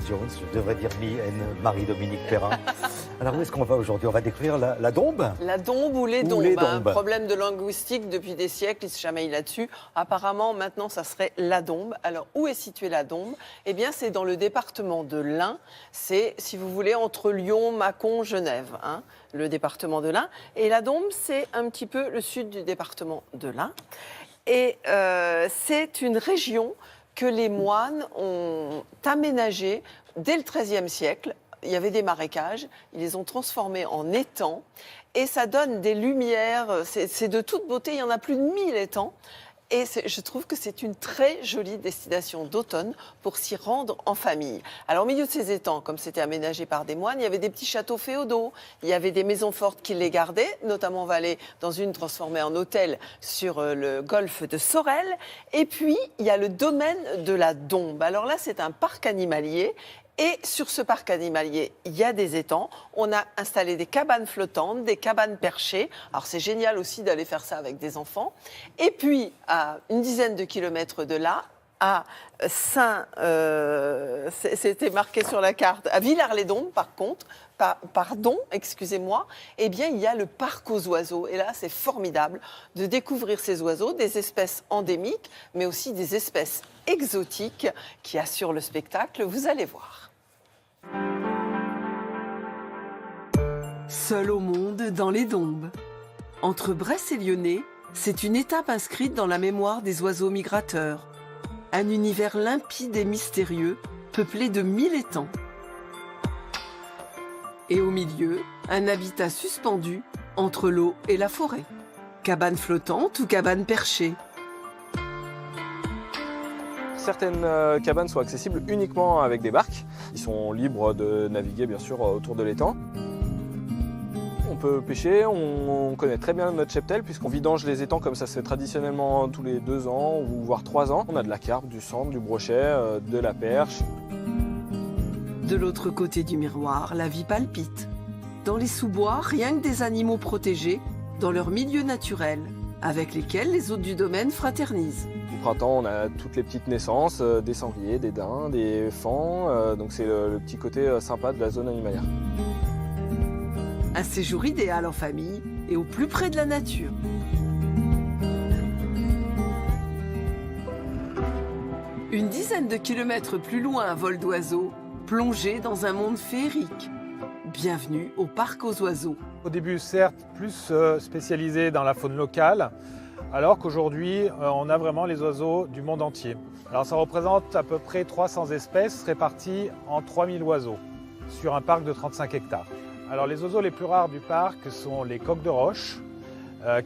Jones, je devrais dire me and Marie-Dominique Perrin. Alors où est-ce qu'on va aujourd'hui? On va découvrir la Dombes? La Dombe ou les Ou Dombes, les un Dombes. problème de linguistique depuis des siècles, ils se chamaillent là-dessus. Apparemment, maintenant, ça serait la Dombe. Alors, où est située la Dombe? Eh bien, c'est dans le département de l'Ain. C'est, si vous voulez, entre Lyon, Mâcon, Genève, hein, le département de l'Ain. Et la Dombe, c'est un petit peu le sud du département de l'Ain. Et c'est une région que les moines ont aménagée dès le XIIIe siècle. Il y avait des marécages, ils les ont transformés en étangs et ça donne des lumières, c'est de toute beauté, il y en a plus de 1000 étangs. Et je trouve que c'est une très jolie destination d'automne pour s'y rendre en famille. Alors au milieu de ces étangs, comme c'était aménagé par des moines, il y avait des petits châteaux féodaux, il y avait des maisons fortes qui les gardaient, notamment on va aller dans une transformée en hôtel sur le golfe de Sorel. Et puis il y a le domaine de la Dombe. Alors là c'est un parc animalier. Et sur ce parc animalier, il y a des étangs. On a installé des cabanes flottantes, des cabanes perchées. Alors c'est génial aussi d'aller faire ça avec des enfants. Et puis, à une dizaine de kilomètres de là, à c'était marqué sur la carte, à Villars-les-Dombes par contre, pardon, excusez-moi, eh bien il y a le parc aux oiseaux. Et là, c'est formidable de découvrir ces oiseaux, des espèces endémiques, mais aussi des espèces exotiques qui assurent le spectacle. Vous allez voir. Seul au monde dans les Dombes. Entre Bresse et Lyonnais, c'est une étape inscrite dans la mémoire des oiseaux migrateurs. Un univers limpide et mystérieux, peuplé de 1000 étangs. Et au milieu, un habitat suspendu entre l'eau et la forêt. Cabane flottante ou cabane perchée. Certaines cabanes sont accessibles uniquement avec des barques. Ils sont libres de naviguer bien sûr autour de l'étang. On peut pêcher, on connaît très bien notre cheptel puisqu'on vidange les étangs comme ça se fait traditionnellement tous les 2 ans ou voire 3 ans. On a de la carpe, du sandre, du brochet, de la perche. De l'autre côté du miroir, la vie palpite. Dans les sous-bois, rien que des animaux protégés dans leur milieu naturel, avec lesquels les hôtes du domaine fraternisent. Au printemps, on a toutes les petites naissances, des sangliers, des daims, des faons. Donc c'est le petit côté sympa de la zone animalière. Un séjour idéal en famille et au plus près de la nature. Une dizaine de kilomètres plus loin à vol d'oiseau, plongé dans un monde féerique. Bienvenue au parc aux oiseaux. Au début, certes, plus spécialisé dans la faune locale, alors qu'aujourd'hui, on a vraiment les oiseaux du monde entier. Alors ça représente à peu près 300 espèces réparties en 3000 oiseaux sur un parc de 35 hectares. Alors les oiseaux les plus rares du parc sont les coqs de roche,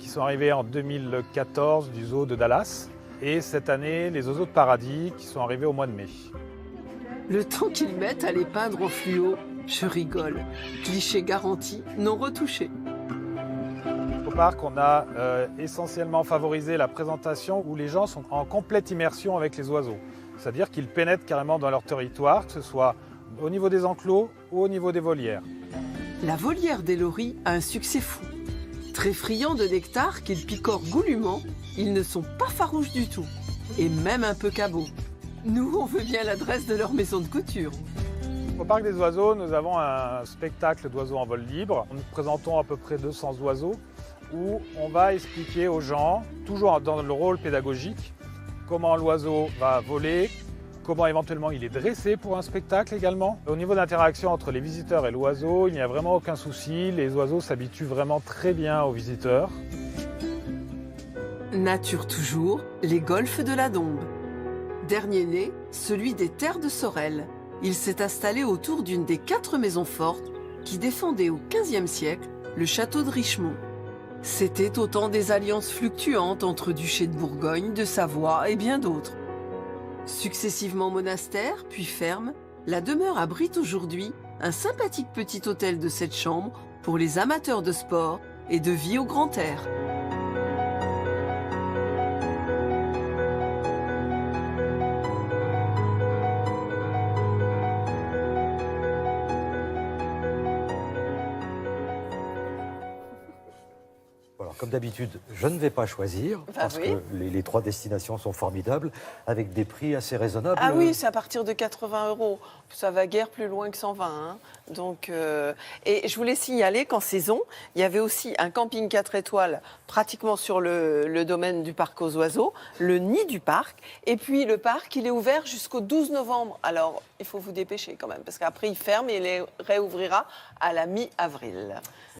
qui sont arrivés en 2014 du zoo de Dallas, et cette année, les oiseaux de paradis, qui sont arrivés au mois de mai. Le temps qu'ils mettent à les peindre au fluo, je rigole. Cliché garanti, non retouché. Au parc, on a essentiellement favorisé la présentation où les gens sont en complète immersion avec les oiseaux. C'est-à-dire qu'ils pénètrent carrément dans leur territoire, que ce soit au niveau des enclos ou au niveau des volières. La volière des loris a un succès fou. Très friands de nectar qu'ils picorent goulûment, ils ne sont pas farouches du tout. Et même un peu cabots. Nous, on veut bien l'adresse de leur maison de couture. Au parc des oiseaux, nous avons un spectacle d'oiseaux en vol libre. Nous présentons à peu près 200 oiseaux où on va expliquer aux gens, toujours dans le rôle pédagogique, comment l'oiseau va voler, comment éventuellement il est dressé pour un spectacle également. Au niveau d'interaction entre les visiteurs et l'oiseau, il n'y a vraiment aucun souci. Les oiseaux s'habituent vraiment très bien aux visiteurs. Nature toujours, les golfes de la Dombe. Dernier né, celui des terres de Sorel. Il s'est installé autour d'une des 4 maisons fortes qui défendaient au XVe siècle le château de Richemont. C'était autant des alliances fluctuantes entre duchés de Bourgogne, de Savoie et bien d'autres. Successivement monastère, puis ferme, la demeure abrite aujourd'hui un sympathique petit hôtel de 7 chambres pour les amateurs de sport et de vie au grand air. comme d'habitude, je ne vais pas choisir, parce oui. que les 3 destinations sont formidables, avec des prix assez raisonnables. Ah oui, c'est à partir de 80 €. Ça va guère plus loin que 120. Hein. Donc, et je voulais signaler qu'en saison, il y avait aussi un camping 4 étoiles pratiquement sur le domaine du parc aux oiseaux, le nid du parc. Et puis le parc, il est ouvert jusqu'au 12 novembre. Alors, il faut vous dépêcher quand même, parce qu'après, il ferme et il réouvrira à la mi-avril.